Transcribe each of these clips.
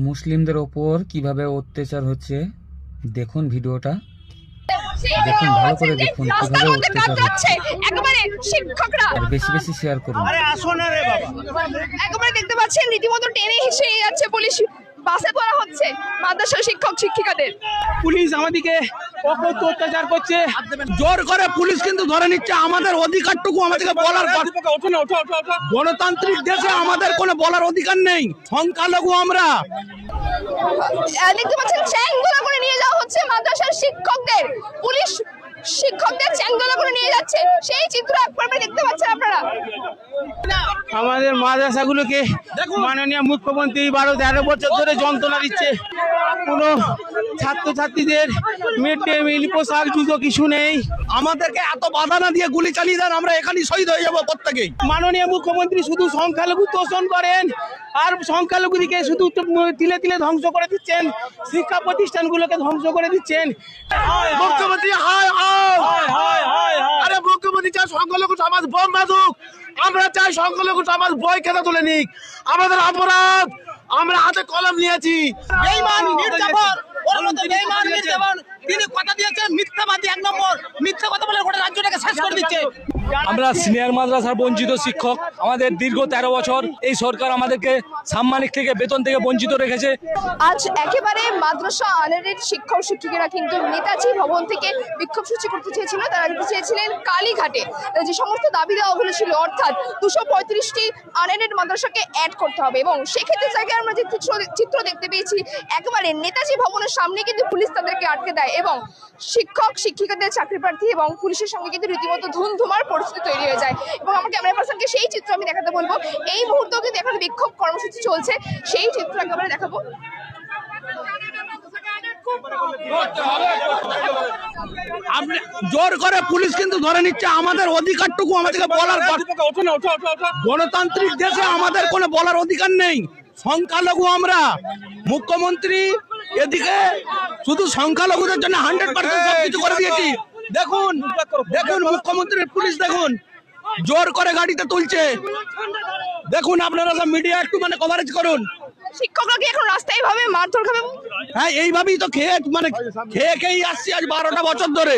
মুসলিমদের ওপর কিভাবে অত্যাচার হচ্ছে দেখুন ভিডিওটা। দেখুন, ভালো করে দেখুন কিভাবে অত্যাচার হচ্ছে। একেবারে শিক্ষকরা আর বেশি বেশি শেয়ার করুন। একেবারে দেখতে পাচ্ছেন রীতিমতো টেনে হিসেবে যাচ্ছে পুলিশ, বাসে করা হচ্ছে মাদ্রাসার শিক্ষক শিক্ষিকাদের। পুলিশ আমাদেরকে অত্যাচার করছে, জোর করে পুলিশ কিন্তু ধরে নিচ্ছে। আমাদের অধিকারটুকু আমাদেরকে বলার, গণতান্ত্রিক দেশে আমাদের কোনো বলার অধিকার নেই। সংখ্যালঘু আমরা। দেখতে পাচ্ছেন চ্যাংদোলা করে নিয়ে যাওয়া হচ্ছে মাদ্রাসার শিক্ষকদের, পুলিশ শিক্ষকদের চ্যাংদোলা করে নিয়ে যাচ্ছে, সেই চিত্র একবার দেখতে পাচ্ছেন আপনারা। আমাদের মাদ্রাসাগুলোকে মাননীয় মুখ্যমন্ত্রী 12-13 বছর ধরে যন্ত্রণা দিচ্ছে। কোনো ছাত্রছাত্রীদের মিড ডে মিল, পোশাক, জুতো কিছু নেই। আমাদেরকে এত বাধা না দিয়ে গুলি চালিয়ে দেন, আমরা এখানেই শহীদ হয়ে যাবো প্রত্যেকেই। মাননীয় মুখ্যমন্ত্রী শুধু সংখ্যালঘু তোষণ করেন আর সংখ্যালঘুদিকে শুধু তিলে তিলে ধ্বংস করে দিচ্ছেন, শিক্ষা প্রতিষ্ঠানগুলোকে ধ্বংস করে দিচ্ছেন। মুখ্যমন্ত্রী আরে মুখ্যমন্ত্রী চাই সংখ্যালঘু সমাজ বোম বাঁধুক, আমরা চাই সংখ্যালঘু সমাজ বই খেতে তুলে নিক। আমাদের অপরাধ, আমরা হাতে কলম নিয়েছি। তিনি কথা দিয়েছেন মিথ্যাবাদী, 1 নম্বর মিথ্যা কথা বলে গোটা রাজ্যটাকে শেষ করে দিচ্ছে। আমরা সিনিয়র মাদ্রাসার বঞ্চিত শিক্ষক, আমাদের দীর্ঘ 13 বছর এই সরকার আমাদেরকে সাম্মানিক থেকে বেতন থেকে বঞ্চিত রেখেছে। আজ একেবারে মাদ্রাসা আনারের শিক্ষক শিক্ষিকারা কিন্তু নেতাজি ভবন থেকে বিক্ষোভ সূচি করতে চেয়েছিল। তারা দিতে চেয়েছিলেন কালীঘাটে যে সমস্ত দাবি দেওয়াগুলো ছিল, অর্থাৎ 235টি আনারের মাদ্রাসাকে অ্যাড করতে হবে। এবং সেক্ষেত্রে জায়গায় আমরা যে চিত্র দেখতে পেয়েছি, একেবারে নেতাজি ভবনের সামনে কিন্তু পুলিশ তাদেরকে আটকে দেয় এবং শিক্ষক শিক্ষিকাদের, চাকরি প্রার্থী এবং পুলিশের সঙ্গে কিন্তু রীতিমতো ধুমধুমার পরিস্থিতি তৈরি হয়ে যায়। এবং আমার ক্যামেরা পার্সনকে সেই চিত্র আমি দেখাতে বলবো। এই মুহূর্তেও কিন্তু এখন বিক্ষোভ কর্মসূচি চলছে, সেই চিত্র একেবারে দেখাবো। জোর করে পুলিশ কিন্তু ধরে নিচ্ছে। আমাদের অধিকারটুকু আমাদেরকে বলার, গণতান্ত্রিক দেশে আমাদের কোনো বলার অধিকার নেই। সংখ্যালঘু আমরা। মুখ্যমন্ত্রী এদিকে শুধু সংখ্যালঘুদের জন্য 100% সবকিছু করে দিয়েছি। দেখুন দেখুন মুখ্যমন্ত্রীর পুলিশ দেখুন জোর করে গাড়িতে তুলছে। দেখুন আপনারা সব মিডিয়া একটু কভারেজ করুন। শিক্ষকরা কি এখন রাস্তায় ভাবে মারধর খাবে? হ্যাঁ, এইভাবেই তো খেয়েই আসছি আজ 12টা বছর ধরে।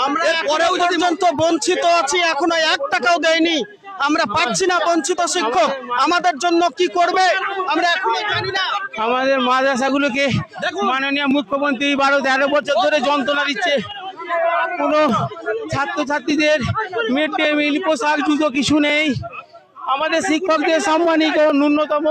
আমরা পরেও যদি বঞ্চিত আছি, এখনো 1 টাকাও দেয়নি। আমরা পাচ্ছি না বঞ্চিত শিক্ষক। আমাদের জন্য কি করবে আমরা এখনো জানি না। আমাদের মাদ্রাসাগুলোকে মাননীয় মুখ্যমন্ত্রী 12-13 বছর ধরে যন্ত্রণা দিচ্ছে। কোনো ছাত্রছাত্রীদের মিড ডে মিল, পোশাক, জুতো কিছু নেই। আমাদের শিক্ষকদের সাম্মানিক ও ন্যূনতম